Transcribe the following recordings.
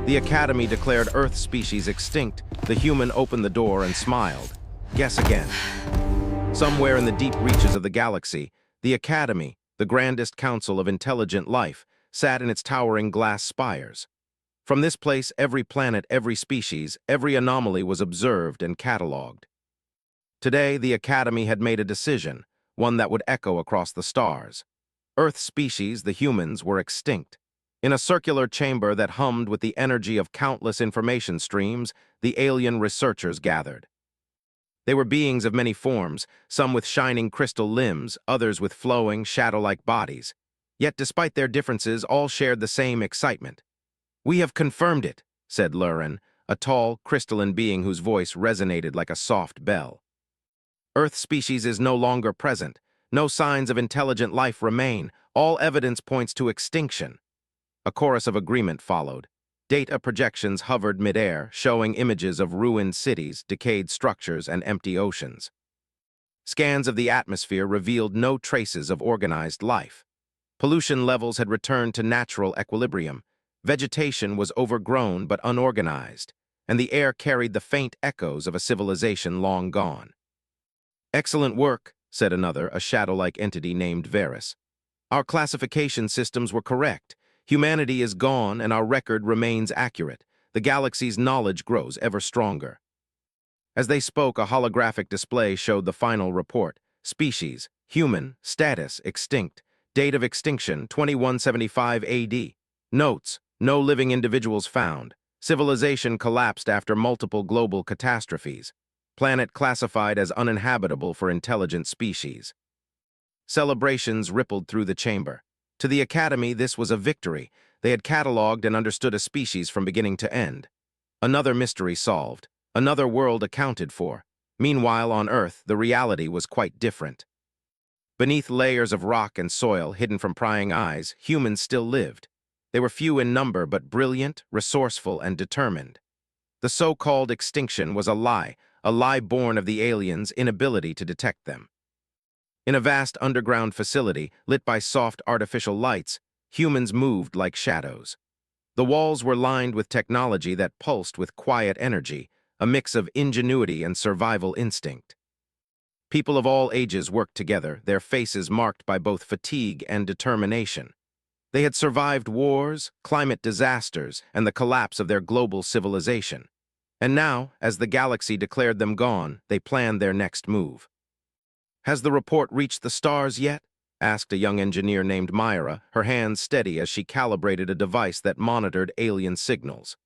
The Academy declared Earth species extinct. The human opened the door and smiled. Guess again. Somewhere in the deep reaches of the galaxy, the Academy, the grandest council of intelligent life, sat in its towering glass spires. From this place, every planet, every species, every anomaly was observed and catalogued. Today, the Academy had made a decision, one that would echo across the stars. Earth species, the humans, were extinct. In a circular chamber that hummed with the energy of countless information streams, the alien researchers gathered. They were beings of many forms, some with shining crystal limbs, others with flowing, shadow-like bodies. Yet despite their differences, all shared the same excitement. "We have confirmed it," said Lurin, a tall, crystalline being whose voice resonated like a soft bell. Earth species is no longer present. No signs of intelligent life remain. All evidence points to extinction. A chorus of agreement followed. Data projections hovered midair, showing images of ruined cities, decayed structures, and empty oceans. Scans of the atmosphere revealed no traces of organized life. Pollution levels had returned to natural equilibrium. Vegetation was overgrown but unorganized, and the air carried the faint echoes of a civilization long gone. "Excellent work," said another, a shadow-like entity named Varus. "Our classification systems were correct. Humanity is gone, and our record remains accurate. The galaxy's knowledge grows ever stronger." As they spoke, a holographic display showed the final report. Species, human, status, extinct. Date of extinction, 2175 AD. Notes, no living individuals found. Civilization collapsed after multiple global catastrophes. Planet classified as uninhabitable for intelligent species. Celebrations rippled through the chamber. To the Academy, this was a victory. They had catalogued and understood a species from beginning to end. Another mystery solved. Another world accounted for. Meanwhile, on Earth, the reality was quite different. Beneath layers of rock and soil hidden from prying eyes, humans still lived. They were few in number, but brilliant, resourceful, and determined. The so-called extinction was a lie born of the aliens' inability to detect them. In a vast underground facility, lit by soft artificial lights, humans moved like shadows. The walls were lined with technology that pulsed with quiet energy, a mix of ingenuity and survival instinct. People of all ages worked together, their faces marked by both fatigue and determination. They had survived wars, climate disasters, and the collapse of their global civilization. And now, as the galaxy declared them gone, they planned their next move. "Has the report reached the stars yet?" asked a young engineer named Myra, her hands steady as she calibrated a device that monitored alien signals.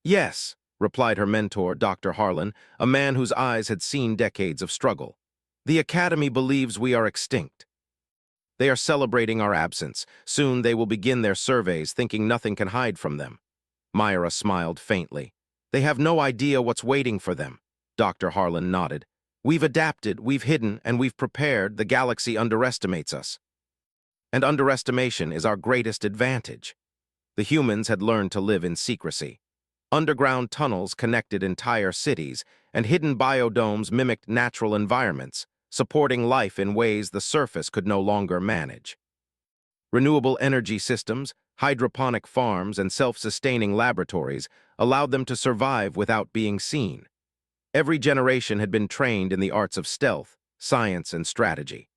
"Yes," replied her mentor, Dr. Harlan, a man whose eyes had seen decades of struggle. "The Academy believes we are extinct. They are celebrating our absence. Soon they will begin their surveys, thinking nothing can hide from them." Myra smiled faintly. "They have no idea what's waiting for them." Dr. Harlan nodded. "We've adapted, we've hidden, and we've prepared. The galaxy underestimates us. And underestimation is our greatest advantage." The humans had learned to live in secrecy. Underground tunnels connected entire cities, and hidden biodomes mimicked natural environments, supporting life in ways the surface could no longer manage. Renewable energy systems, hydroponic farms, and self-sustaining laboratories allowed them to survive without being seen. Every generation had been trained in the arts of stealth, science, and strategy.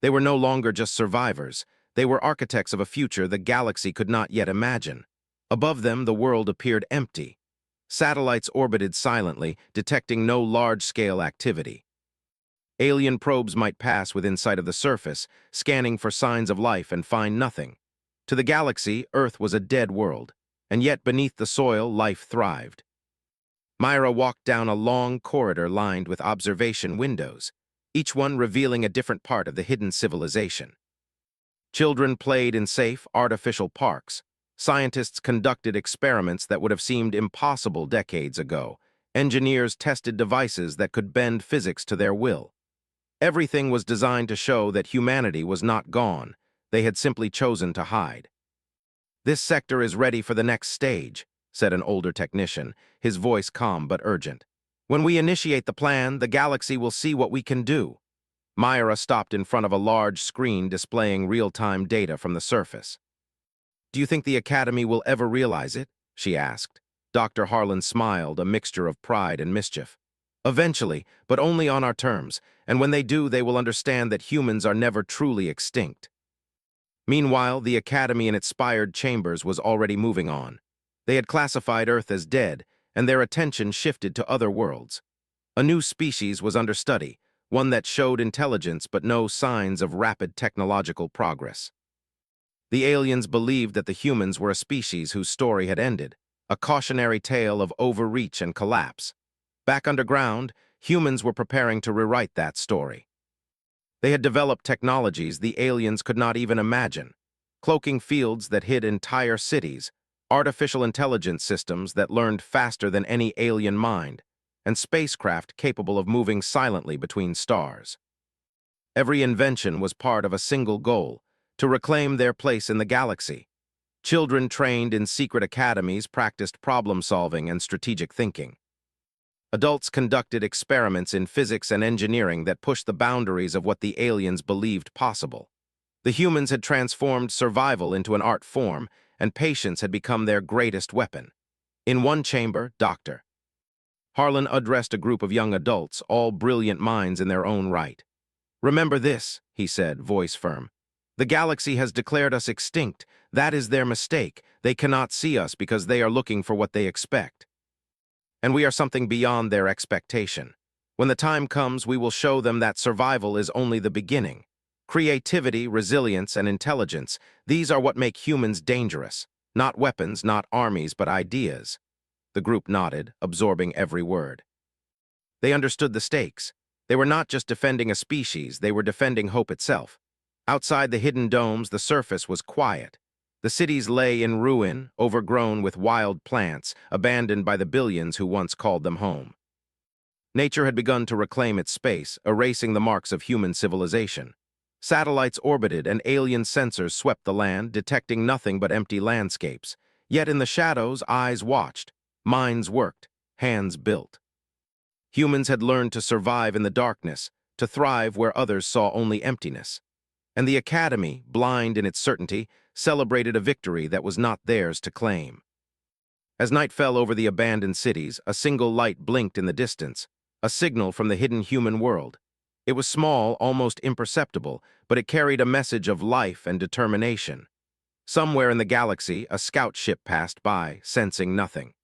They were no longer just survivors. They were architects of a future the galaxy could not yet imagine. Above them, the world appeared empty. Satellites orbited silently, detecting no large-scale activity. Alien probes might pass within sight of the surface, scanning for signs of life and find nothing. To the galaxy, Earth was a dead world, and yet beneath the soil, life thrived. Myra walked down a long corridor lined with observation windows, each one revealing a different part of the hidden civilization. Children played in safe, artificial parks. Scientists conducted experiments that would have seemed impossible decades ago. Engineers tested devices that could bend physics to their will. Everything was designed to show that humanity was not gone. They had simply chosen to hide. "This sector is ready for the next stage," said an older technician, his voice calm but urgent. "When we initiate the plan, the galaxy will see what we can do." Myra stopped in front of a large screen displaying real-time data from the surface. "Do you think the Academy will ever realize it?" she asked. Dr. Harlan smiled, a mixture of pride and mischief. Eventually, but only on our terms, and when they do, they will understand that humans are never truly extinct. Meanwhile, the Academy in its spired chambers was already moving on. They had classified Earth as dead, and their attention shifted to other worlds. A new species was under study, one that showed intelligence but no signs of rapid technological progress. The aliens believed that the humans were a species whose story had ended, a cautionary tale of overreach and collapse. Back underground, humans were preparing to rewrite that story. They had developed technologies the aliens could not even imagine, cloaking fields that hid entire cities, artificial intelligence systems that learned faster than any alien mind, and spacecraft capable of moving silently between stars. Every invention was part of a single goal, to reclaim their place in the galaxy. Children trained in secret academies practiced problem-solving and strategic thinking. Adults conducted experiments in physics and engineering that pushed the boundaries of what the aliens believed possible. The humans had transformed survival into an art form, and patience had become their greatest weapon. In one chamber, Dr. Harlan addressed a group of young adults, all brilliant minds in their own right. "Remember this," he said, voice firm. "The galaxy has declared us extinct. That is their mistake. They cannot see us because they are looking for what they expect. And we are something beyond their expectation. When the time comes, we will show them that survival is only the beginning. Creativity, resilience, and intelligence, these are what make humans dangerous. Not weapons, not armies, but ideas." The group nodded, absorbing every word. They understood the stakes. They were not just defending a species, they were defending hope itself. Outside the hidden domes, the surface was quiet. The cities lay in ruin, overgrown with wild plants, abandoned by the billions who once called them home. Nature had begun to reclaim its space, erasing the marks of human civilization. Satellites orbited and alien sensors swept the land, detecting nothing but empty landscapes. Yet in the shadows, eyes watched, minds worked, hands built. Humans had learned to survive in the darkness, to thrive where others saw only emptiness. And the Academy, blind in its certainty, celebrated a victory that was not theirs to claim. As night fell over the abandoned cities, a single light blinked in the distance, a signal from the hidden human world. It was small, almost imperceptible, but it carried a message of life and determination. Somewhere in the galaxy, a scout ship passed by, sensing nothing.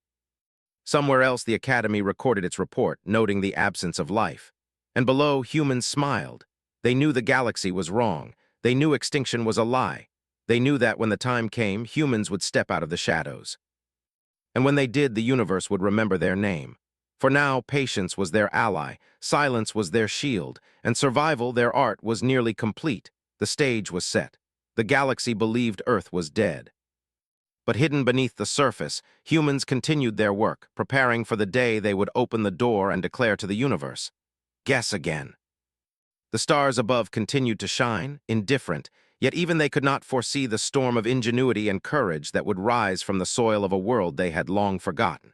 Somewhere else, the Academy recorded its report, noting the absence of life. And below, humans smiled. They knew the galaxy was wrong. They knew extinction was a lie. They knew that when the time came, humans would step out of the shadows. And when they did, the universe would remember their name. For now, patience was their ally, silence was their shield, and survival, their art, was nearly complete. The stage was set. The galaxy believed Earth was dead. But hidden beneath the surface, humans continued their work, preparing for the day they would open the door and declare to the universe, "Guess again." The stars above continued to shine, indifferent, yet even they could not foresee the storm of ingenuity and courage that would rise from the soil of a world they had long forgotten.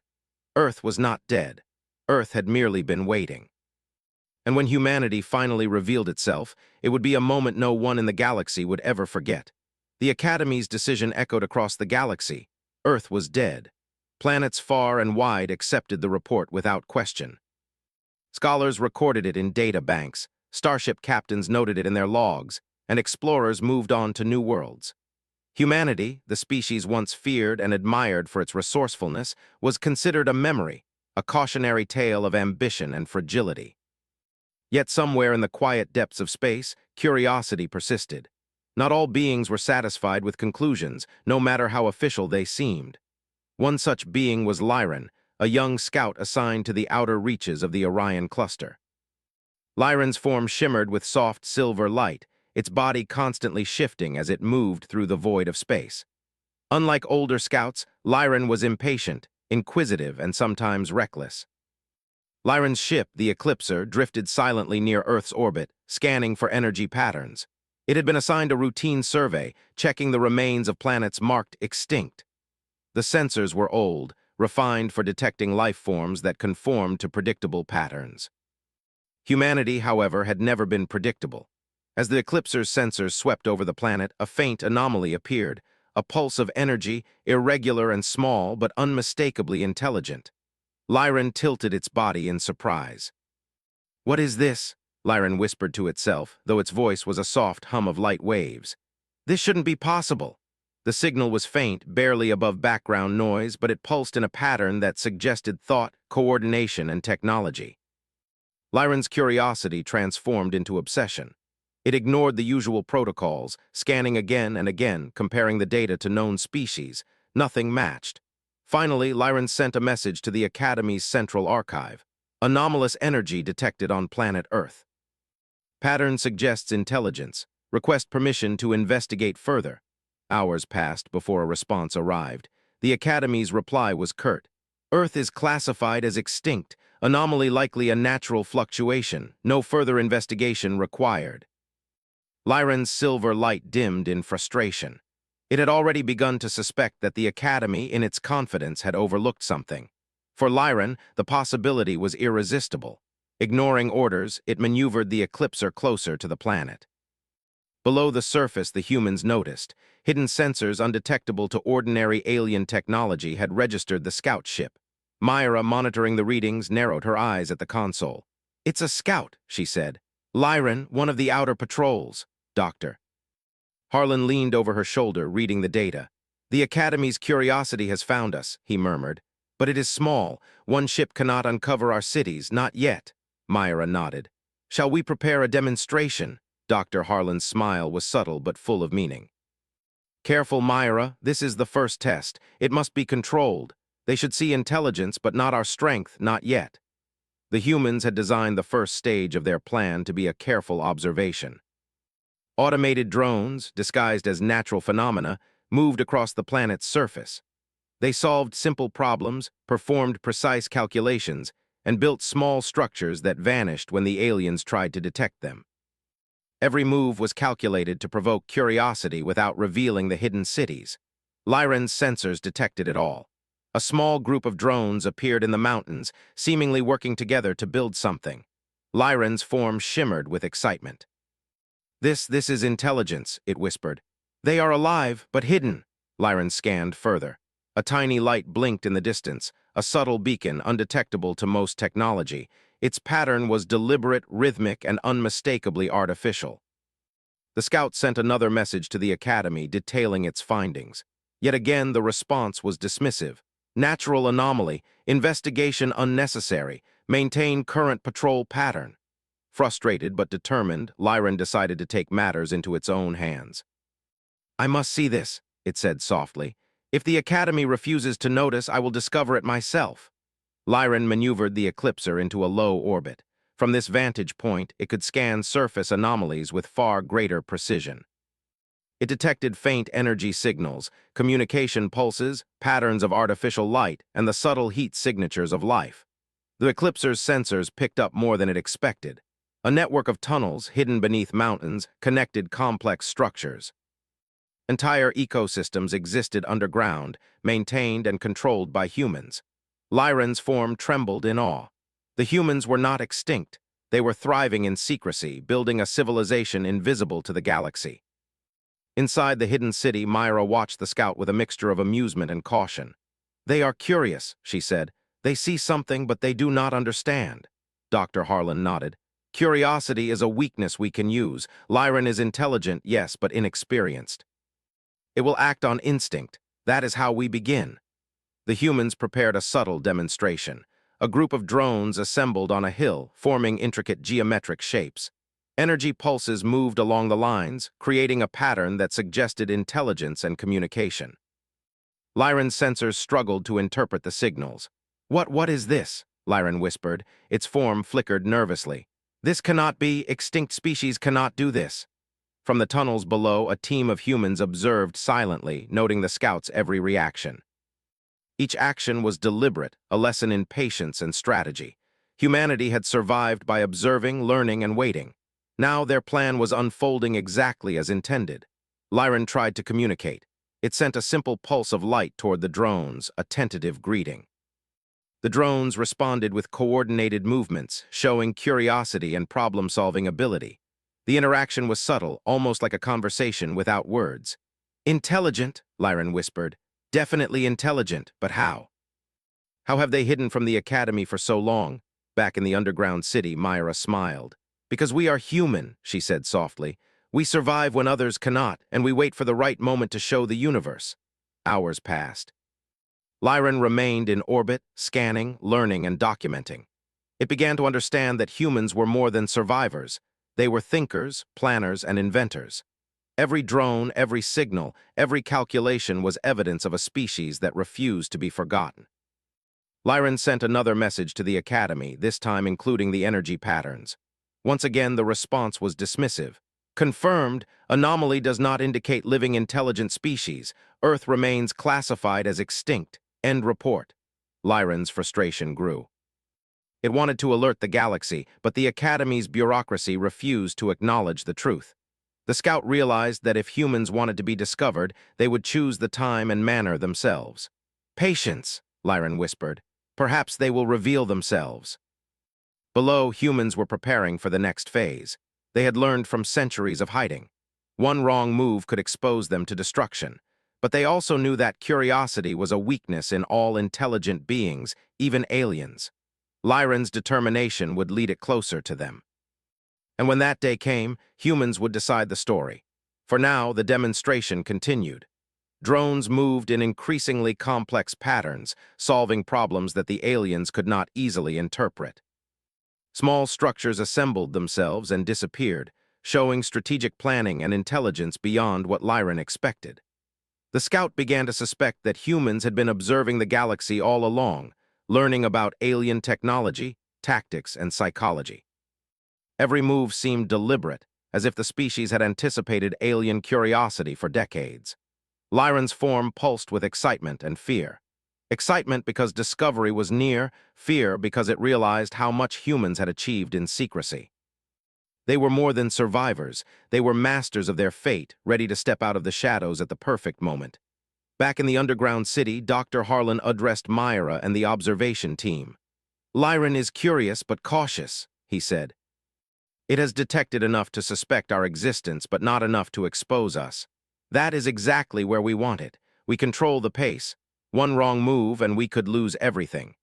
Earth was not dead. Earth had merely been waiting. And when humanity finally revealed itself, it would be a moment no one in the galaxy would ever forget. The Academy's decision echoed across the galaxy. Earth was dead. Planets far and wide accepted the report without question. Scholars recorded it in data banks, starship captains noted it in their logs, and explorers moved on to new worlds. Humanity, the species once feared and admired for its resourcefulness, was considered a memory, a cautionary tale of ambition and fragility. Yet somewhere in the quiet depths of space, curiosity persisted. Not all beings were satisfied with conclusions, no matter how official they seemed. One such being was Lyran, a young scout assigned to the outer reaches of the Orion cluster. Lyran's form shimmered with soft silver light, its body constantly shifting as it moved through the void of space. Unlike older scouts, Lyran was impatient, inquisitive, and sometimes reckless. Lyran's ship, the Eclipser, drifted silently near Earth's orbit, scanning for energy patterns. It had been assigned a routine survey, checking the remains of planets marked extinct. The sensors were old, refined for detecting life forms that conformed to predictable patterns. Humanity, however, had never been predictable. As the Eclipser's sensors swept over the planet, a faint anomaly appeared, a pulse of energy, irregular and small but unmistakably intelligent. Lyran tilted its body in surprise. "What is this?" Lyran whispered to itself, though its voice was a soft hum of light waves. "This shouldn't be possible." The signal was faint, barely above background noise, but it pulsed in a pattern that suggested thought, coordination, and technology. Lyran's curiosity transformed into obsession. It ignored the usual protocols, scanning again and again, comparing the data to known species. Nothing matched. Finally, Lyran sent a message to the Academy's central archive. "Anomalous energy detected on planet Earth. Pattern suggests intelligence. Request permission to investigate further." Hours passed before a response arrived. The Academy's reply was curt. "Earth is classified as extinct. Anomaly likely a natural fluctuation. No further investigation required." Lyran's silver light dimmed in frustration. It had already begun to suspect that the Academy, in its confidence, had overlooked something. For Lyran, the possibility was irresistible. Ignoring orders, it maneuvered the Eclipser closer to the planet. Below the surface, the humans noticed. Hidden sensors undetectable to ordinary alien technology had registered the scout ship. Myra, monitoring the readings, narrowed her eyes at the console. "It's a scout," she said. "Lyran, one of the outer patrols. Doctor." Harlan leaned over her shoulder, reading the data. "The Academy's curiosity has found us," he murmured. "But it is small. One ship cannot uncover our cities, not yet." Myra nodded. "Shall we prepare a demonstration?" Dr. Harlan's smile was subtle but full of meaning. "Careful, Myra. This is the first test. It must be controlled. They should see intelligence, but not our strength, not yet." The humans had designed the first stage of their plan to be a careful observation. Automated drones, disguised as natural phenomena, moved across the planet's surface. They solved simple problems, performed precise calculations, and built small structures that vanished when the aliens tried to detect them. Every move was calculated to provoke curiosity without revealing the hidden cities. Lyran's sensors detected it all. A small group of drones appeared in the mountains, seemingly working together to build something. Lyran's form shimmered with excitement. This is intelligence," it whispered. "They are alive, but hidden." Lyran scanned further. A tiny light blinked in the distance, a subtle beacon undetectable to most technology. Its pattern was deliberate, rhythmic, and unmistakably artificial. The scout sent another message to the Academy detailing its findings. Yet again, the response was dismissive. "Natural anomaly, investigation unnecessary, maintain current patrol pattern." Frustrated but determined, Lyran decided to take matters into its own hands. "I must see this," it said softly. "If the Academy refuses to notice, I will discover it myself." Lyran maneuvered the Eclipser into a low orbit. From this vantage point, it could scan surface anomalies with far greater precision. It detected faint energy signals, communication pulses, patterns of artificial light, and the subtle heat signatures of life. The Eclipser's sensors picked up more than it expected. A network of tunnels, hidden beneath mountains, connected complex structures. Entire ecosystems existed underground, maintained and controlled by humans. Lyran's form trembled in awe. The humans were not extinct. They were thriving in secrecy, building a civilization invisible to the galaxy. Inside the hidden city, Myra watched the scout with a mixture of amusement and caution. "They are curious," she said. "They see something, but they do not understand." Dr. Harlan nodded. "Curiosity is a weakness we can use. Lyran is intelligent, yes, but inexperienced. It will act on instinct. That is how we begin." The humans prepared a subtle demonstration. A group of drones assembled on a hill, forming intricate geometric shapes. Energy pulses moved along the lines, creating a pattern that suggested intelligence and communication. Lyran's sensors struggled to interpret the signals. What is this?" Lyran whispered. Its form flickered nervously. "This cannot be. Extinct species cannot do this." From the tunnels below, a team of humans observed silently, noting the scout's every reaction. Each action was deliberate, a lesson in patience and strategy. Humanity had survived by observing, learning, and waiting. Now their plan was unfolding exactly as intended. Lyran tried to communicate. It sent a simple pulse of light toward the drones, a tentative greeting. The drones responded with coordinated movements, showing curiosity and problem-solving ability. The interaction was subtle, almost like a conversation without words. Intelligent, Lyran whispered. Definitely intelligent, but how? How have they hidden from the Academy for so long? Back in the underground city, Myra smiled. Because we are human, she said softly. We survive when others cannot, and we wait for the right moment to show the universe. Hours passed. Lyran remained in orbit, scanning, learning, and documenting. It began to understand that humans were more than survivors. They were thinkers, planners, and inventors. Every drone, every signal, every calculation was evidence of a species that refused to be forgotten. Lyran sent another message to the Academy, this time including the energy patterns. Once again, the response was dismissive. Confirmed, anomaly does not indicate living intelligent species. Earth remains classified as extinct. End report. Lyran's frustration grew. It wanted to alert the galaxy, but the Academy's bureaucracy refused to acknowledge the truth. The scout realized that if humans wanted to be discovered, they would choose the time and manner themselves. Patience, Lyran whispered. Perhaps they will reveal themselves. Below, humans were preparing for the next phase. They had learned from centuries of hiding. One wrong move could expose them to destruction. But they also knew that curiosity was a weakness in all intelligent beings, even aliens. Lyran's determination would lead it closer to them. And when that day came, humans would decide the story. For now, the demonstration continued. Drones moved in increasingly complex patterns, solving problems that the aliens could not easily interpret. Small structures assembled themselves and disappeared, showing strategic planning and intelligence beyond what Lyran expected. The scout began to suspect that humans had been observing the galaxy all along, learning about alien technology, tactics, and psychology. Every move seemed deliberate, as if the species had anticipated alien curiosity for decades. Lyran's form pulsed with excitement and fear. Excitement because discovery was near, fear because it realized how much humans had achieved in secrecy. They were more than survivors, they were masters of their fate, ready to step out of the shadows at the perfect moment. Back in the underground city, Dr. Harlan addressed Myra and the observation team. Lyran is curious but cautious, he said. It has detected enough to suspect our existence, but not enough to expose us. That is exactly where we want it. We control the pace. One wrong move and we could lose everything.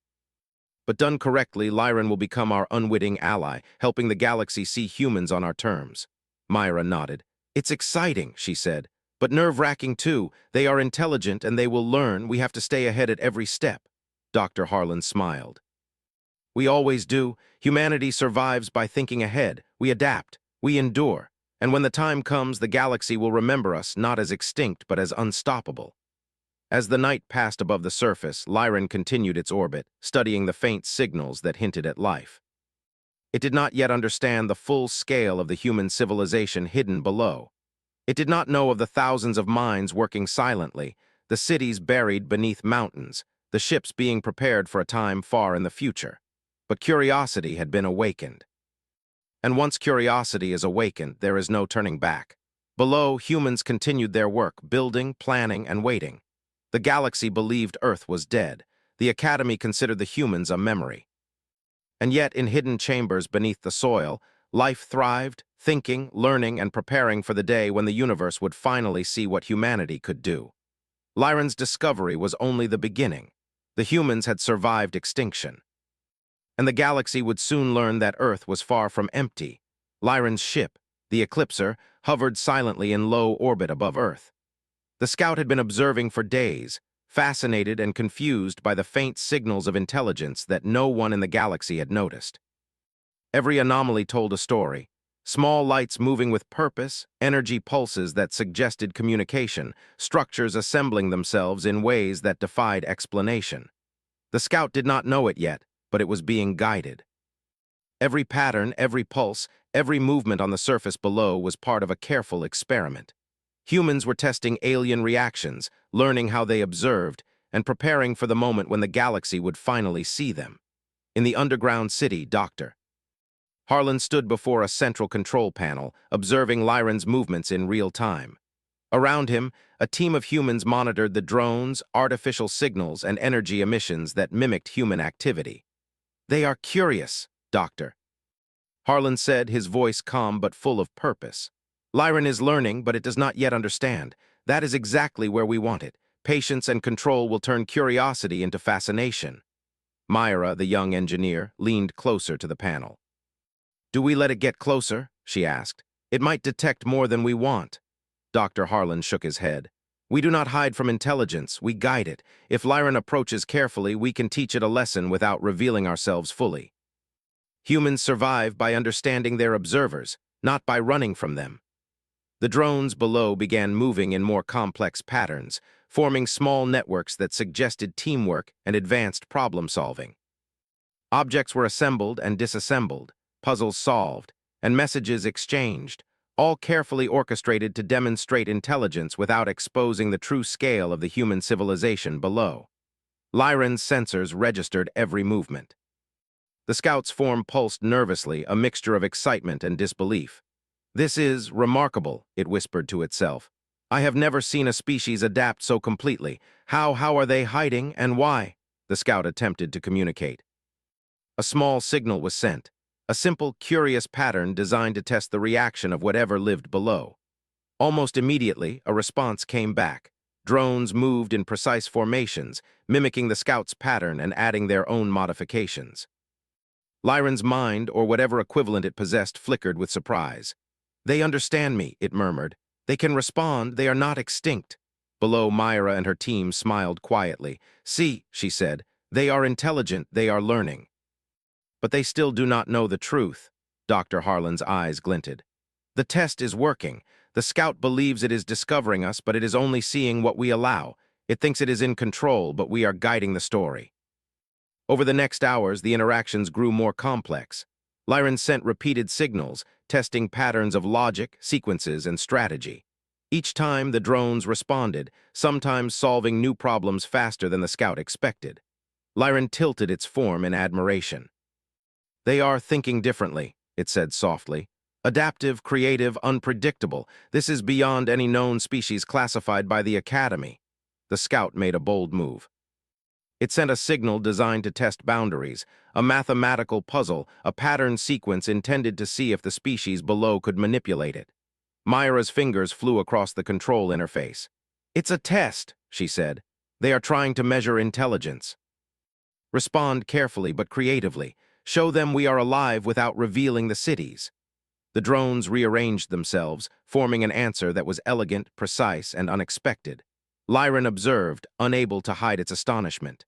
But done correctly, Lyran will become our unwitting ally, helping the galaxy see humans on our terms. Myra nodded. It's exciting, she said, but nerve-wracking too. They are intelligent and they will learn. We have to stay ahead at every step. Dr. Harlan smiled. We always do. Humanity survives by thinking ahead. We adapt. We endure. And when the time comes, the galaxy will remember us not as extinct but as unstoppable. As the night passed above the surface, Lyran continued its orbit, studying the faint signals that hinted at life. It did not yet understand the full scale of the human civilization hidden below. It did not know of the thousands of minds working silently, the cities buried beneath mountains, the ships being prepared for a time far in the future. But curiosity had been awakened. And once curiosity is awakened, there is no turning back. Below, humans continued their work, building, planning, and waiting. The galaxy believed Earth was dead. The Academy considered the humans a memory. And yet, in hidden chambers beneath the soil, life thrived, thinking, learning, and preparing for the day when the universe would finally see what humanity could do. Lyran's discovery was only the beginning. The humans had survived extinction. And the galaxy would soon learn that Earth was far from empty. Lyran's ship, the Eclipser, hovered silently in low orbit above Earth. The scout had been observing for days, fascinated and confused by the faint signals of intelligence that no one in the galaxy had noticed. Every anomaly told a story. Small lights moving with purpose, energy pulses that suggested communication, structures assembling themselves in ways that defied explanation. The scout did not know it yet, but it was being guided. Every pattern, every pulse, every movement on the surface below was part of a careful experiment. Humans were testing alien reactions, learning how they observed, and preparing for the moment when the galaxy would finally see them. In the underground city, Dr. Harlan stood before a central control panel, observing Lyran's movements in real time. Around him, a team of humans monitored the drones, artificial signals, and energy emissions that mimicked human activity. They are curious, Doctor. Harlan said, his voice calm but full of purpose. Lyran is learning, but it does not yet understand. That is exactly where we want it. Patience and control will turn curiosity into fascination. Myra, the young engineer, leaned closer to the panel. Do we let it get closer? She asked. It might detect more than we want. Dr. Harlan shook his head. We do not hide from intelligence, we guide it. If Lyran approaches carefully, we can teach it a lesson without revealing ourselves fully. Humans survive by understanding their observers, not by running from them. The drones below began moving in more complex patterns, forming small networks that suggested teamwork and advanced problem-solving. Objects were assembled and disassembled, puzzles solved, and messages exchanged, all carefully orchestrated to demonstrate intelligence without exposing the true scale of the human civilization below. Lyran's sensors registered every movement. The scout's form pulsed nervously, a mixture of excitement and disbelief. This is remarkable, it whispered to itself. I have never seen a species adapt so completely. How are they hiding and why? The scout attempted to communicate. A small signal was sent, a simple, curious pattern designed to test the reaction of whatever lived below. Almost immediately, a response came back. Drones moved in precise formations, mimicking the scout's pattern and adding their own modifications. Lyran's mind, or whatever equivalent it possessed, flickered with surprise. They understand me, it murmured. They can respond, they are not extinct. Below, Myra and her team smiled quietly. See, she said, they are intelligent, they are learning. But they still do not know the truth. Dr. Harlan's eyes glinted. The test is working. The scout believes it is discovering us, but it is only seeing what we allow. It thinks it is in control, but we are guiding the story. Over the next hours, the interactions grew more complex. Lyran sent repeated signals, testing patterns of logic, sequences, and strategy. Each time, the drones responded, sometimes solving new problems faster than the scout expected. Lyran tilted its form in admiration. They are thinking differently, it said softly. Adaptive, creative, unpredictable. This is beyond any known species classified by the Academy. The scout made a bold move. It sent a signal designed to test boundaries, a mathematical puzzle, a pattern sequence intended to see if the species below could manipulate it. Myra's fingers flew across the control interface. It's a test, she said. They are trying to measure intelligence. Respond carefully but creatively. Show them we are alive without revealing the cities. The drones rearranged themselves, forming an answer that was elegant, precise, and unexpected. Lyran observed, unable to hide its astonishment.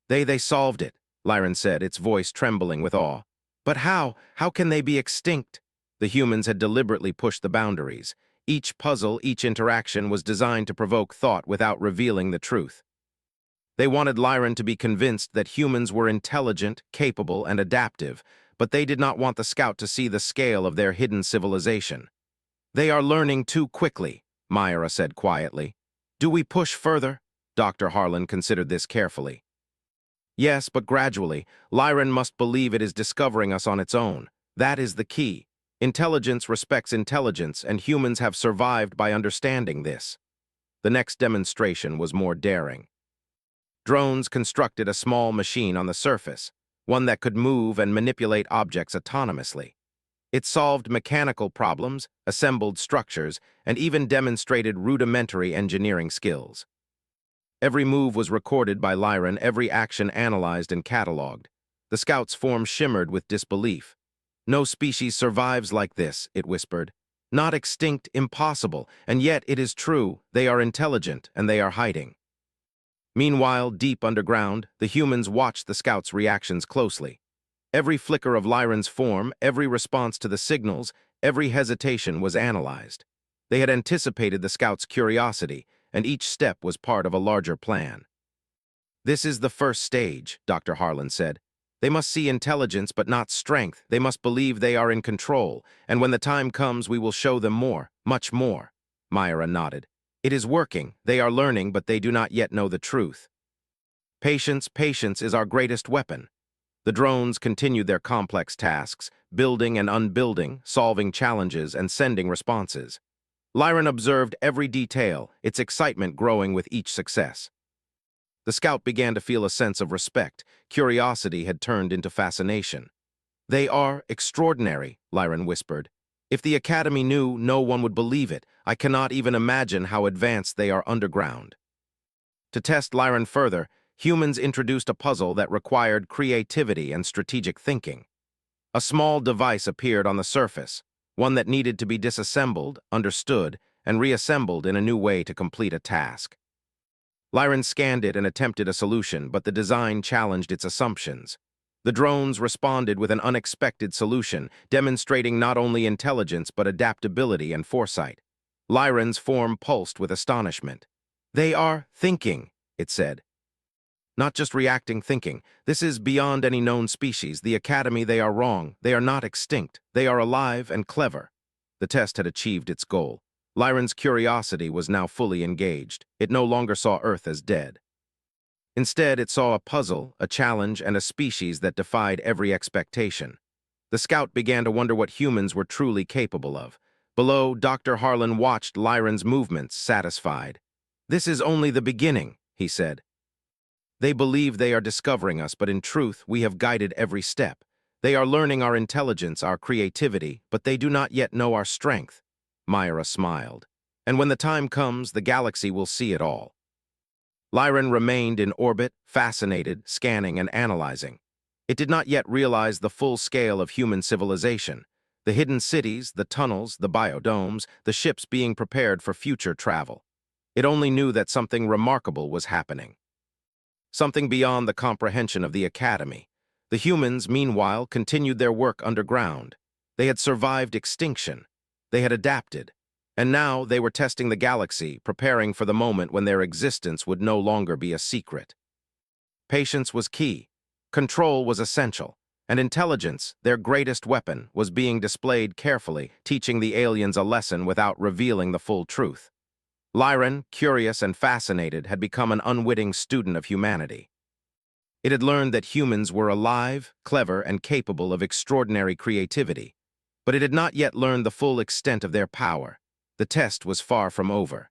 They solved it, Lyran said, its voice trembling with awe. But how? How can they be extinct? The humans had deliberately pushed the boundaries. Each puzzle, each interaction was designed to provoke thought without revealing the truth. They wanted Lyran to be convinced that humans were intelligent, capable, and adaptive, but they did not want the scout to see the scale of their hidden civilization. They are learning too quickly, Myra said quietly. Do we push further? Dr. Harlan considered this carefully. Yes, but gradually. Lyran must believe it is discovering us on its own. That is the key. Intelligence respects intelligence, and humans have survived by understanding this. The next demonstration was more daring. Drones constructed a small machine on the surface, one that could move and manipulate objects autonomously. It solved mechanical problems, assembled structures, and even demonstrated rudimentary engineering skills. Every move was recorded by Lyran, every action analyzed and catalogued. The scout's form shimmered with disbelief. No species survives like this, it whispered. Not extinct, impossible, and yet it is true, they are intelligent and they are hiding. Meanwhile, deep underground, the humans watched the scout's reactions closely. Every flicker of Lyran's form, every response to the signals, every hesitation was analyzed. They had anticipated the scout's curiosity, and each step was part of a larger plan. This is the first stage, Dr. Harlan said. They must see intelligence but not strength. They must believe they are in control, and when the time comes we will show them more, much more. Myra nodded. It is working. They are learning, but they do not yet know the truth. Patience is our greatest weapon. The drones continued their complex tasks, building and unbuilding, solving challenges, and sending responses. Lyran observed every detail, its excitement growing with each success. The scout began to feel a sense of respect. Curiosity had turned into fascination. They are extraordinary, Lyran whispered. If the Academy knew, no one would believe it. I cannot even imagine how advanced they are underground. To test Lyran further, humans introduced a puzzle that required creativity and strategic thinking. A small device appeared on the surface, one that needed to be disassembled, understood, and reassembled in a new way to complete a task. Lyran scanned it and attempted a solution, but the design challenged its assumptions. The drones responded with an unexpected solution, demonstrating not only intelligence but adaptability and foresight. Lyran's form pulsed with astonishment. "They are thinking," it said. "Not just reacting thinking. This is beyond any known species. The Academy, they are wrong. They are not extinct. They are alive and clever." The test had achieved its goal. Lyran's curiosity was now fully engaged. It no longer saw Earth as dead. Instead, it saw a puzzle, a challenge, and a species that defied every expectation. The scout began to wonder what humans were truly capable of. Below, Dr. Harlan watched Lyran's movements, satisfied. "This is only the beginning," he said. "They believe they are discovering us, but in truth, we have guided every step. They are learning our intelligence, our creativity, but they do not yet know our strength." Myra smiled. "And when the time comes, the galaxy will see it all." Lyran remained in orbit, fascinated, scanning and analyzing. It did not yet realize the full scale of human civilization. The hidden cities, the tunnels, the biodomes, the ships being prepared for future travel. It only knew that something remarkable was happening. Something beyond the comprehension of the Academy. The humans, meanwhile, continued their work underground. They had survived extinction. They had adapted. And now they were testing the galaxy, preparing for the moment when their existence would no longer be a secret. Patience was key. Control was essential. And intelligence, their greatest weapon, was being displayed carefully, teaching the aliens a lesson without revealing the full truth. Lyran, curious and fascinated, had become an unwitting student of humanity. It had learned that humans were alive, clever, and capable of extraordinary creativity. But it had not yet learned the full extent of their power. The test was far from over.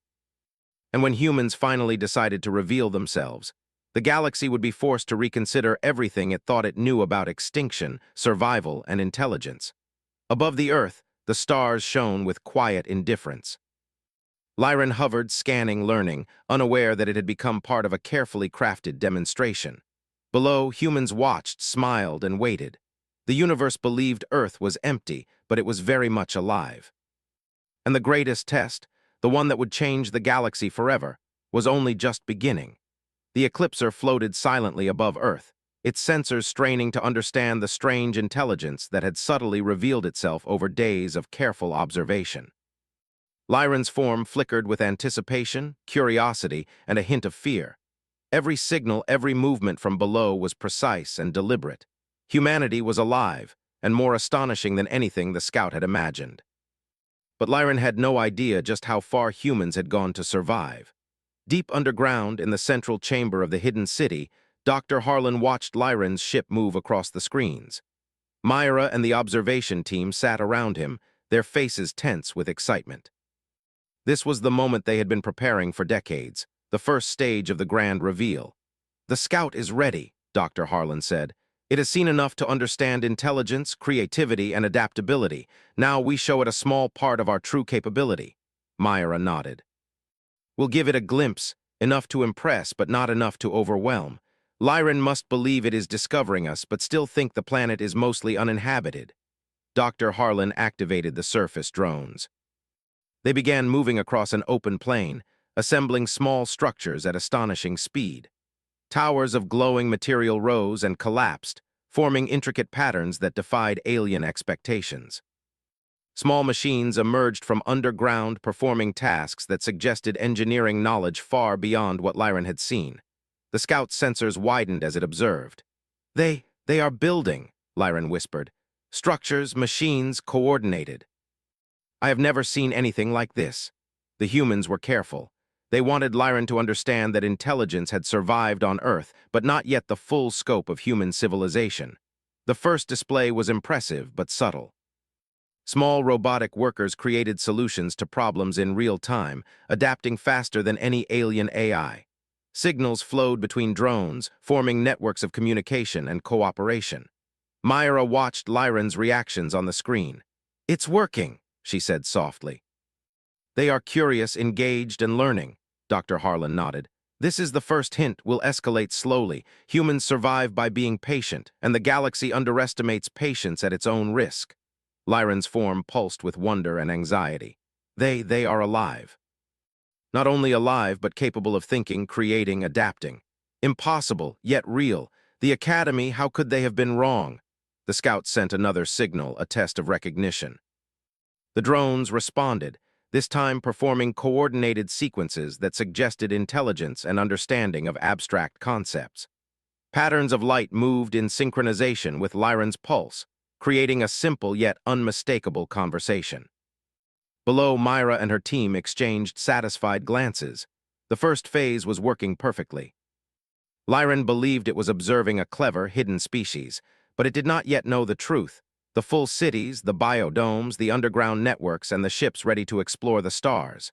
And when humans finally decided to reveal themselves, the galaxy would be forced to reconsider everything it thought it knew about extinction, survival, and intelligence. Above the Earth, the stars shone with quiet indifference. Lyran hovered, scanning, learning, unaware that it had become part of a carefully crafted demonstration. Below, humans watched, smiled, and waited. The universe believed Earth was empty, but it was very much alive. And the greatest test, the one that would change the galaxy forever, was only just beginning. The Eclipser floated silently above Earth, its sensors straining to understand the strange intelligence that had subtly revealed itself over days of careful observation. Lyran's form flickered with anticipation, curiosity, and a hint of fear. Every signal, every movement from below was precise and deliberate. Humanity was alive, and more astonishing than anything the scout had imagined. But Lyran had no idea just how far humans had gone to survive. Deep underground, in the central chamber of the hidden city, Dr. Harlan watched Lyran's ship move across the screens. Myra and the observation team sat around him, their faces tense with excitement. This was the moment they had been preparing for decades, the first stage of the grand reveal. "The scout is ready," Dr. Harlan said. "It has seen enough to understand intelligence, creativity, and adaptability. Now we show it a small part of our true capability." Myra nodded. "We'll give it a glimpse, enough to impress, but not enough to overwhelm. Lyran must believe it is discovering us, but still think the planet is mostly uninhabited." Dr. Harlan activated the surface drones. They began moving across an open plain, assembling small structures at astonishing speed. Towers of glowing material rose and collapsed, forming intricate patterns that defied alien expectations. Small machines emerged from underground, performing tasks that suggested engineering knowledge far beyond what Lyran had seen. The scout's sensors widened as it observed. They are building," Lyran whispered. "Structures, machines, coordinated." "I have never seen anything like this." The humans were careful. They wanted Lyran to understand that intelligence had survived on Earth, but not yet the full scope of human civilization. The first display was impressive but subtle. Small robotic workers created solutions to problems in real time, adapting faster than any alien AI. Signals flowed between drones, forming networks of communication and cooperation. Myra watched Lyran's reactions on the screen. "It's working," she said softly. They are curious, engaged, and learning, Dr. Harlan nodded. This is the first hint. Will escalate slowly. Humans survive by being patient, and the galaxy underestimates patience at its own risk. Lyran's form pulsed with wonder and anxiety. They are alive. Not only alive, but capable of thinking, creating, adapting. Impossible, yet real. The Academy, how could they have been wrong? The scouts sent another signal, a test of recognition. The drones responded, this time performing coordinated sequences that suggested intelligence and understanding of abstract concepts. Patterns of light moved in synchronization with Lyran's pulse, creating a simple yet unmistakable conversation. Below, Myra and her team exchanged satisfied glances. The first phase was working perfectly. Lyran believed it was observing a clever, hidden species, but it did not yet know the truth. The full cities, the biodomes, the underground networks, and the ships ready to explore the stars.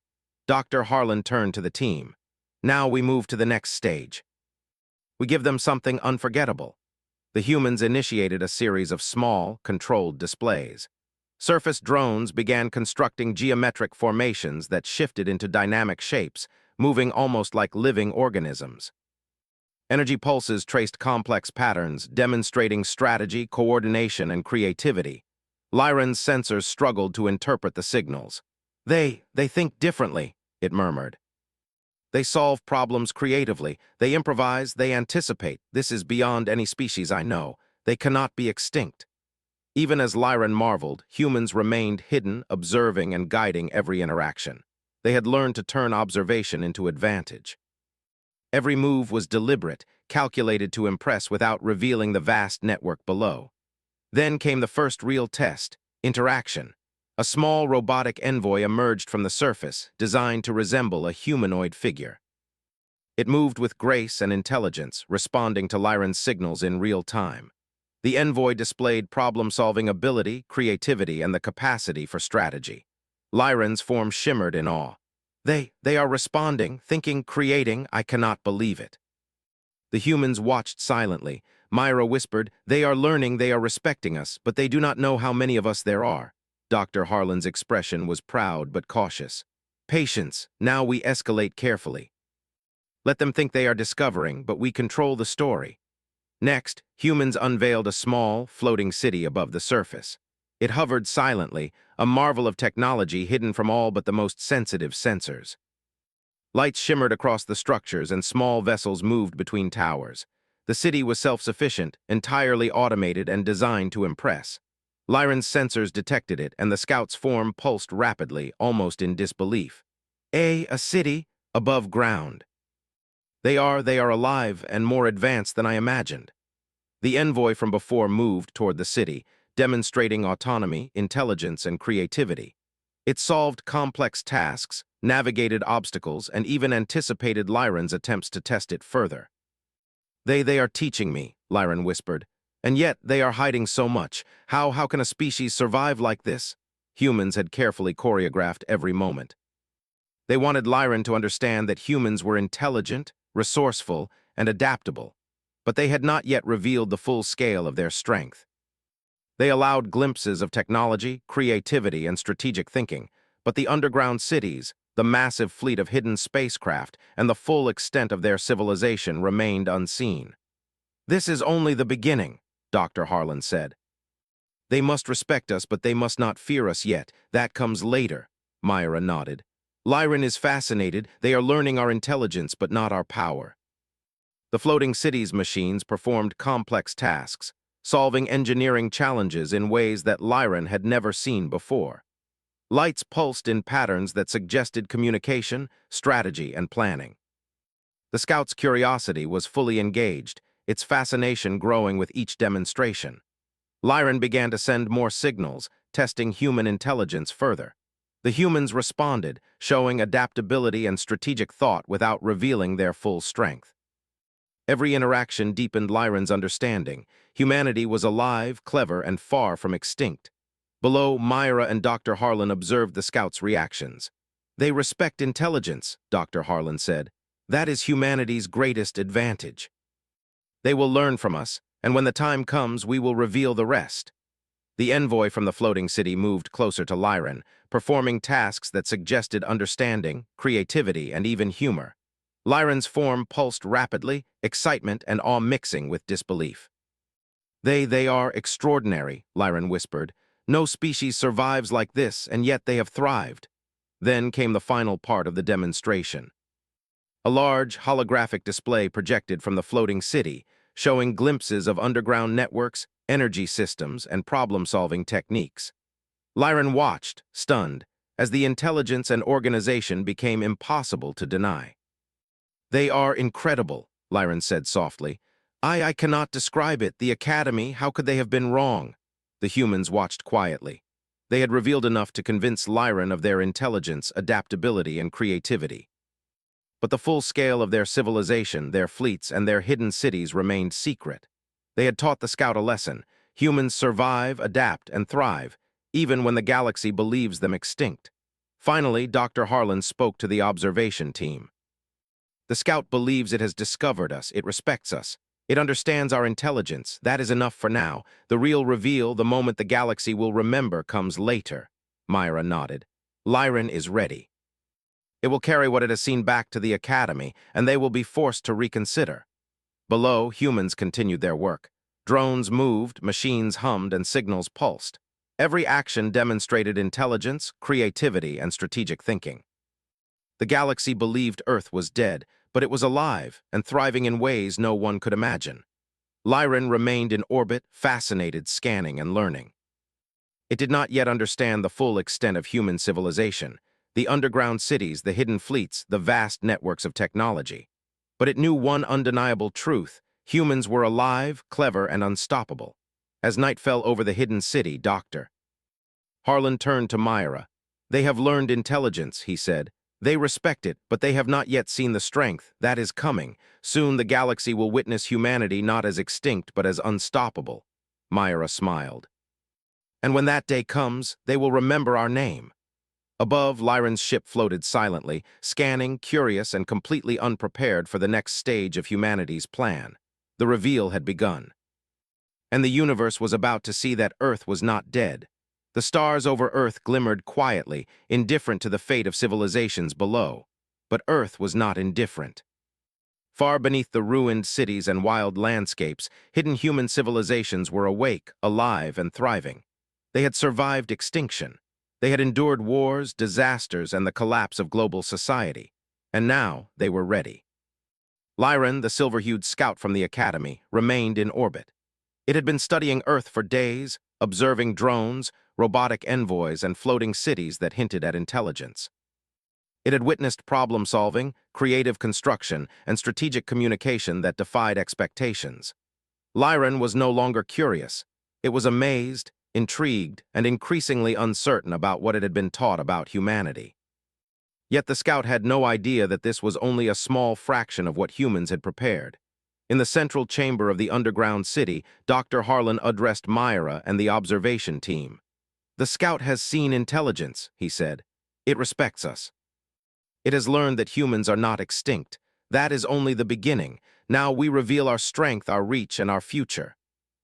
Dr. Harlan turned to the team. Now we move to the next stage. We give them something unforgettable. The humans initiated a series of small, controlled displays. Surface drones began constructing geometric formations that shifted into dynamic shapes, moving almost like living organisms. Energy pulses traced complex patterns, demonstrating strategy, coordination, and creativity. Lyran's sensors struggled to interpret the signals. They think differently, it murmured. They solve problems creatively. They improvise, they anticipate. This is beyond any species I know. They cannot be extinct. Even as Lyran marveled, humans remained hidden, observing and guiding every interaction. They had learned to turn observation into advantage. Every move was deliberate, calculated to impress without revealing the vast network below. Then came the first real test, interaction. A small robotic envoy emerged from the surface, designed to resemble a humanoid figure. It moved with grace and intelligence, responding to Lyran's signals in real time. The envoy displayed problem-solving ability, creativity, and the capacity for strategy. Lyran's form shimmered in awe. They are responding, thinking, creating. I cannot believe it. The humans watched silently. Myra whispered, they are learning, they are respecting us, but they do not know how many of us there are. Dr. Harlan's expression was proud but cautious. Patience, now we escalate carefully. Let them think they are discovering, but we control the story. Next, humans unveiled a small, floating city above the surface. It hovered silently, a marvel of technology hidden from all but the most sensitive sensors. Lights shimmered across the structures and small vessels moved between towers. The city was self-sufficient, entirely automated and designed to impress. Lyran's sensors detected it, and the scout's form pulsed rapidly, almost in disbelief. A city above ground. They are alive and more advanced than I imagined. The envoy from before moved toward the city, demonstrating autonomy, intelligence, and creativity. It solved complex tasks, navigated obstacles, and even anticipated Lyran's attempts to test it further. They are teaching me, Lyran whispered. And yet they are hiding so much. How can a species survive like this? Humans had carefully choreographed every moment. They wanted Lyran to understand that humans were intelligent, resourceful, and adaptable, but they had not yet revealed the full scale of their strength. They allowed glimpses of technology, creativity, and strategic thinking, but the underground cities, the massive fleet of hidden spacecraft, and the full extent of their civilization remained unseen. This is only the beginning, Dr. Harlan said. They must respect us, but they must not fear us yet. That comes later, Myra nodded. Lyran is fascinated. They are learning our intelligence, but not our power. The floating cities machines performed complex tasks, solving engineering challenges in ways that Lyran had never seen before. Lights pulsed in patterns that suggested communication, strategy, and planning. The scout's curiosity was fully engaged, its fascination growing with each demonstration. Lyran began to send more signals, testing human intelligence further. The humans responded, showing adaptability and strategic thought without revealing their full strength. Every interaction deepened Lyran's understanding. Humanity was alive, clever, and far from extinct. Below, Myra and Dr. Harlan observed the scouts' reactions. They respect intelligence, Dr. Harlan said. That is humanity's greatest advantage. They will learn from us, and when the time comes, we will reveal the rest. The envoy from the floating city moved closer to Lyran, performing tasks that suggested understanding, creativity, and even humor. Lyran's form pulsed rapidly, excitement and awe mixing with disbelief. They are extraordinary, Lyran whispered. No species survives like this, and yet they have thrived. Then came the final part of the demonstration. A large, holographic display projected from the floating city, showing glimpses of underground networks, energy systems, and problem-solving techniques. Lyran watched, stunned, as the intelligence and organization became impossible to deny. They are incredible, Lyran said softly. I cannot describe it. The Academy, how could they have been wrong? The humans watched quietly. They had revealed enough to convince Lyran of their intelligence, adaptability, and creativity. But the full scale of their civilization, their fleets, and their hidden cities remained secret. They had taught the scout a lesson. Humans survive, adapt, and thrive, even when the galaxy believes them extinct. Finally, Dr. Harlan spoke to the observation team. The scout believes it has discovered us. It respects us. It understands our intelligence. That is enough for now. The real reveal, the moment the galaxy will remember, comes later. Myra nodded. Lyran is ready. It will carry what it has seen back to the Academy, and they will be forced to reconsider. Below, humans continued their work. Drones moved, machines hummed, and signals pulsed. Every action demonstrated intelligence, creativity, and strategic thinking. The galaxy believed Earth was dead, but it was alive and thriving in ways no one could imagine. Lyran remained in orbit, fascinated, scanning, and learning. It did not yet understand the full extent of human civilization, the underground cities, the hidden fleets, the vast networks of technology. But it knew one undeniable truth: humans were alive, clever, and unstoppable. As night fell over the hidden city, Dr. Harlan turned to Myra. They have learned intelligence, he said. They respect it, but they have not yet seen the strength. That is coming. Soon the galaxy will witness humanity not as extinct, but as unstoppable. Myra smiled. And when that day comes, they will remember our name. Above, Lyran's ship floated silently, scanning, curious, and completely unprepared for the next stage of humanity's plan. The reveal had begun. And the universe was about to see that Earth was not dead. The stars over Earth glimmered quietly, indifferent to the fate of civilizations below. But Earth was not indifferent. Far beneath the ruined cities and wild landscapes, hidden human civilizations were awake, alive, and thriving. They had survived extinction. They had endured wars, disasters, and the collapse of global society. And now they were ready. Lyran, the silver-hued scout from the Academy, remained in orbit. It had been studying Earth for days, observing drones, robotic envoys, and floating cities that hinted at intelligence. It had witnessed problem-solving, creative construction, and strategic communication that defied expectations. Lyran was no longer curious. It was amazed, intrigued, and increasingly uncertain about what it had been taught about humanity. Yet the scout had no idea that this was only a small fraction of what humans had prepared. In the central chamber of the underground city, Dr. Harlan addressed Myra and the observation team. The scout has seen intelligence, he said. It respects us. It has learned that humans are not extinct. That is only the beginning. Now we reveal our strength, our reach, and our future.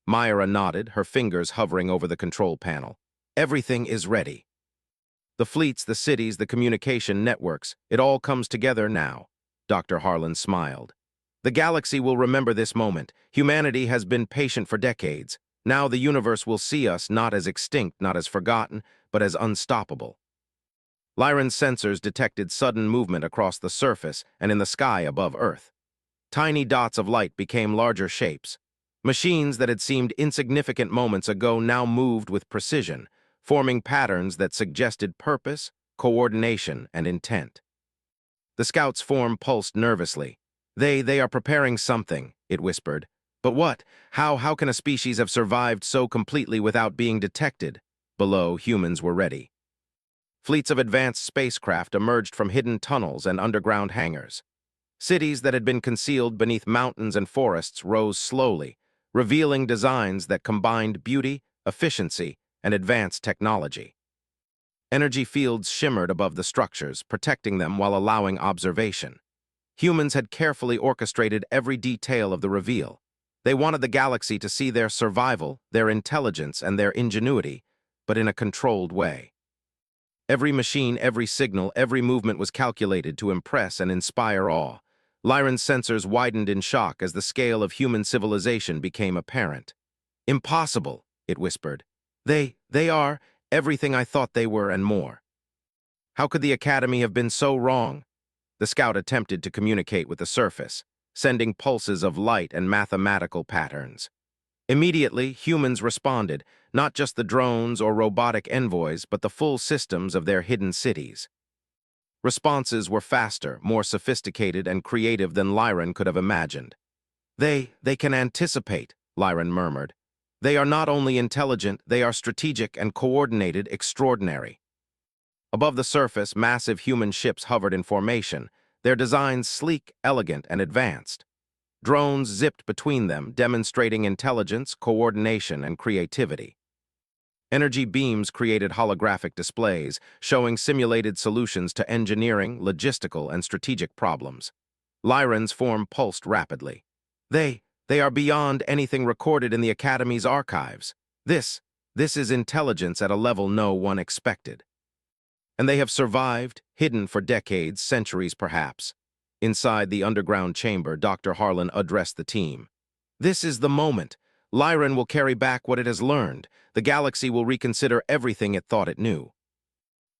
Myra nodded, her fingers hovering over the control panel. Everything is ready. The fleets, the cities, the communication networks, it all comes together now. Dr. Harlan smiled. The galaxy will remember this moment. Humanity has been patient for decades. Now the universe will see us not as extinct, not as forgotten, but as unstoppable. Lyran's sensors detected sudden movement across the surface and in the sky above Earth. Tiny dots of light became larger shapes. Machines that had seemed insignificant moments ago now moved with precision, forming patterns that suggested purpose, coordination, and intent. The scout's form pulsed nervously. They are preparing something, it whispered. But what? How can a species have survived so completely without being detected? Below, humans were ready. Fleets of advanced spacecraft emerged from hidden tunnels and underground hangars. Cities that had been concealed beneath mountains and forests rose slowly, revealing designs that combined beauty, efficiency, and advanced technology. Energy fields shimmered above the structures, protecting them while allowing observation. Humans had carefully orchestrated every detail of the reveal. They wanted the galaxy to see their survival, their intelligence, and their ingenuity, but in a controlled way. Every machine, every signal, every movement was calculated to impress and inspire awe. Lyran's sensors widened in shock as the scale of human civilization became apparent. "Impossible," it whispered. They are everything I thought they were and more." How could the Academy have been so wrong? The scout attempted to communicate with the surface, sending pulses of light and mathematical patterns. Immediately, humans responded, not just the drones or robotic envoys, but the full systems of their hidden cities. Responses were faster, more sophisticated, and creative than Lyran could have imagined. They can anticipate," Lyran murmured. "They are not only intelligent, they are strategic and coordinated extraordinary." Above the surface, massive human ships hovered in formation, their designs sleek, elegant, and advanced. Drones zipped between them, demonstrating intelligence, coordination, and creativity. Energy beams created holographic displays, showing simulated solutions to engineering, logistical, and strategic problems. Lyran's form pulsed rapidly. They are beyond anything recorded in the Academy's archives. This is intelligence at a level no one expected. And they have survived, hidden for decades, centuries perhaps. Inside the underground chamber, Dr. Harlan addressed the team. "This is the moment. Lyran will carry back what it has learned. The galaxy will reconsider everything it thought it knew.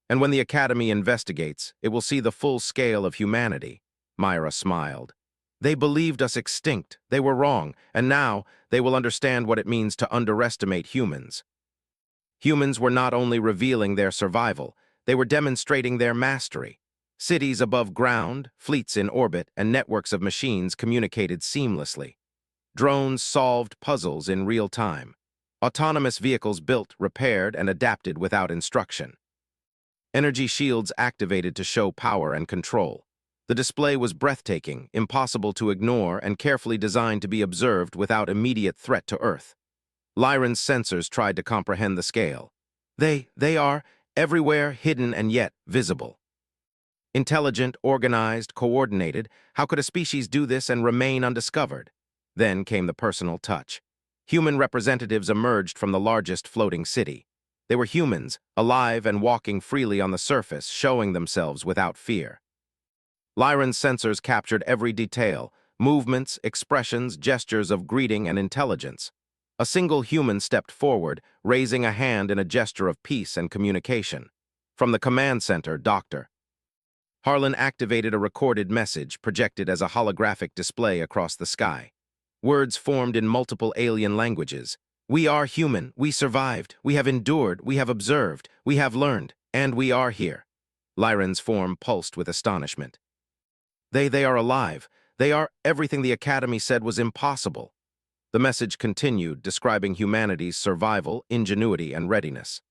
And when the Academy investigates, it will see the full scale of humanity." Myra smiled. "They believed us extinct. They were wrong. And now they will understand what it means to underestimate humans." Humans were not only revealing their survival, they were demonstrating their mastery. Cities above ground, fleets in orbit, and networks of machines communicated seamlessly. Drones solved puzzles in real time. Autonomous vehicles built, repaired, and adapted without instruction. Energy shields activated to show power and control. The display was breathtaking, impossible to ignore, and carefully designed to be observed without immediate threat to Earth. Lyran's sensors tried to comprehend the scale. They are everywhere, hidden and yet visible. Intelligent, organized, coordinated, how could a species do this and remain undiscovered? Then came the personal touch. Human representatives emerged from the largest floating city. They were humans, alive and walking freely on the surface, showing themselves without fear. Lyran's sensors captured every detail, movements, expressions, gestures of greeting and intelligence. A single human stepped forward, raising a hand in a gesture of peace and communication. From the command center, Dr. Harlan activated a recorded message projected as a holographic display across the sky. Words formed in multiple alien languages. "We are human, we survived, we have endured, we have observed, we have learned, and we are here." Lyran's form pulsed with astonishment. They are alive. They are everything the Academy said was impossible." The message continued, describing humanity's survival, ingenuity, and readiness.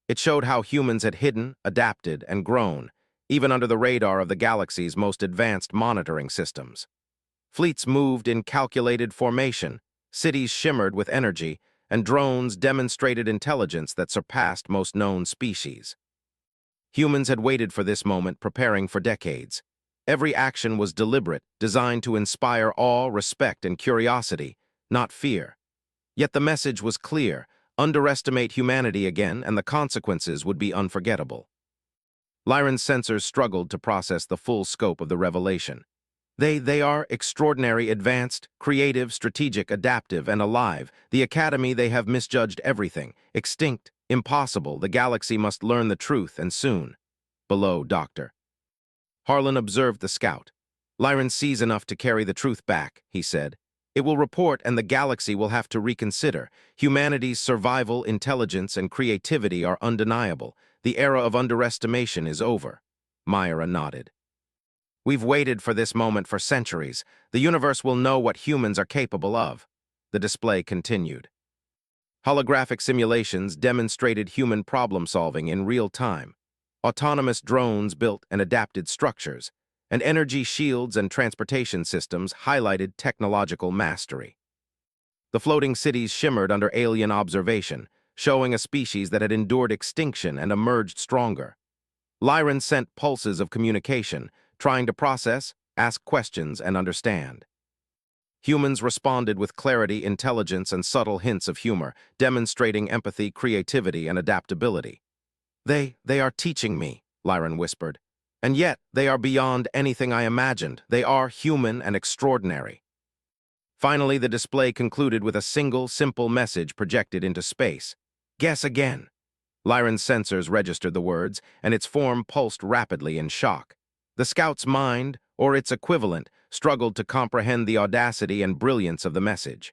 It showed how humans had hidden, adapted, and grown, even under the radar of the galaxy's most advanced monitoring systems. Fleets moved in calculated formation, cities shimmered with energy, and drones demonstrated intelligence that surpassed most known species. Humans had waited for this moment, preparing for decades. Every action was deliberate, designed to inspire awe, respect, and curiosity, not fear. Yet the message was clear: underestimate humanity again, and the consequences would be unforgettable. Lyran's sensors struggled to process the full scope of the revelation. They are extraordinary, advanced, creative, strategic, adaptive, and alive. The Academy, they have misjudged everything. Extinct, impossible, the galaxy must learn the truth, and soon. Below, Dr. Harlan observed the scout. "Lyran sees enough to carry the truth back," he said. "It will report, and the galaxy will have to reconsider. Humanity's survival, intelligence, and creativity are undeniable. The era of underestimation is over." Myra nodded. "We've waited for this moment for centuries. The universe will know what humans are capable of." The display continued. Holographic simulations demonstrated human problem-solving in real time. Autonomous drones built and adapted structures, and energy shields and transportation systems highlighted technological mastery. The floating cities shimmered under alien observation, showing a species that had endured extinction and emerged stronger. Lyran sent pulses of communication, trying to process, ask questions, and understand. Humans responded with clarity, intelligence, and subtle hints of humor, demonstrating empathy, creativity, and adaptability. They are teaching me, Lyran whispered. And yet, they are beyond anything I imagined. They are human and extraordinary. Finally, the display concluded with a single, simple message projected into space. Guess again. Lyran's sensors registered the words, and its form pulsed rapidly in shock. The scout's mind, or its equivalent, struggled to comprehend the audacity and brilliance of the message.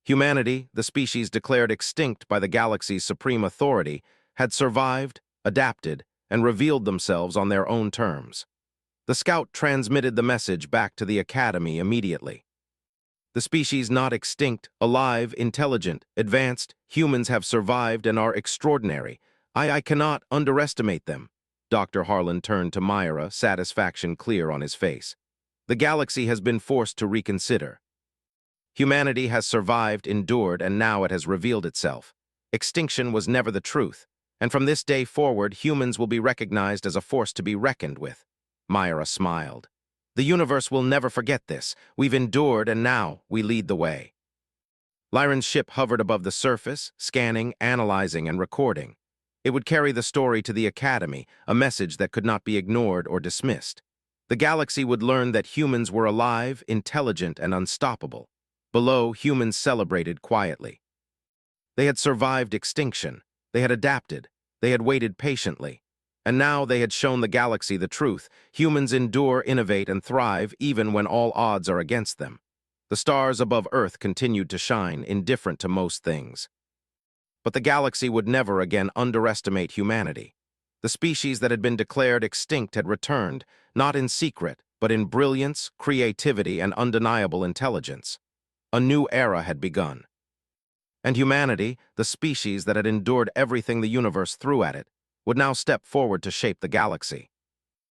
Humanity, the species declared extinct by the galaxy's supreme authority, had survived, adapted, and revealed themselves on their own terms. The scout transmitted the message back to the Academy immediately. The species not extinct, alive, intelligent, advanced, humans have survived and are extraordinary. I cannot underestimate them. Dr. Harlan turned to Myra, satisfaction clear on his face. The galaxy has been forced to reconsider. Humanity has survived, endured, and now it has revealed itself. Extinction was never the truth, and from this day forward, humans will be recognized as a force to be reckoned with. Myra smiled. The universe will never forget this. We've endured, and now we lead the way. Lyran's ship hovered above the surface, scanning, analyzing, and recording. It would carry the story to the Academy, a message that could not be ignored or dismissed. The galaxy would learn that humans were alive, intelligent, and unstoppable. Below, humans celebrated quietly. They had survived extinction. They had adapted. They had waited patiently. And now they had shown the galaxy the truth. Humans endure, innovate, and thrive even when all odds are against them. The stars above Earth continued to shine, indifferent to most things. But the galaxy would never again underestimate humanity. The species that had been declared extinct had returned, not in secret, but in brilliance, creativity, and undeniable intelligence. A new era had begun. And humanity, the species that had endured everything the universe threw at it, would now step forward to shape the galaxy.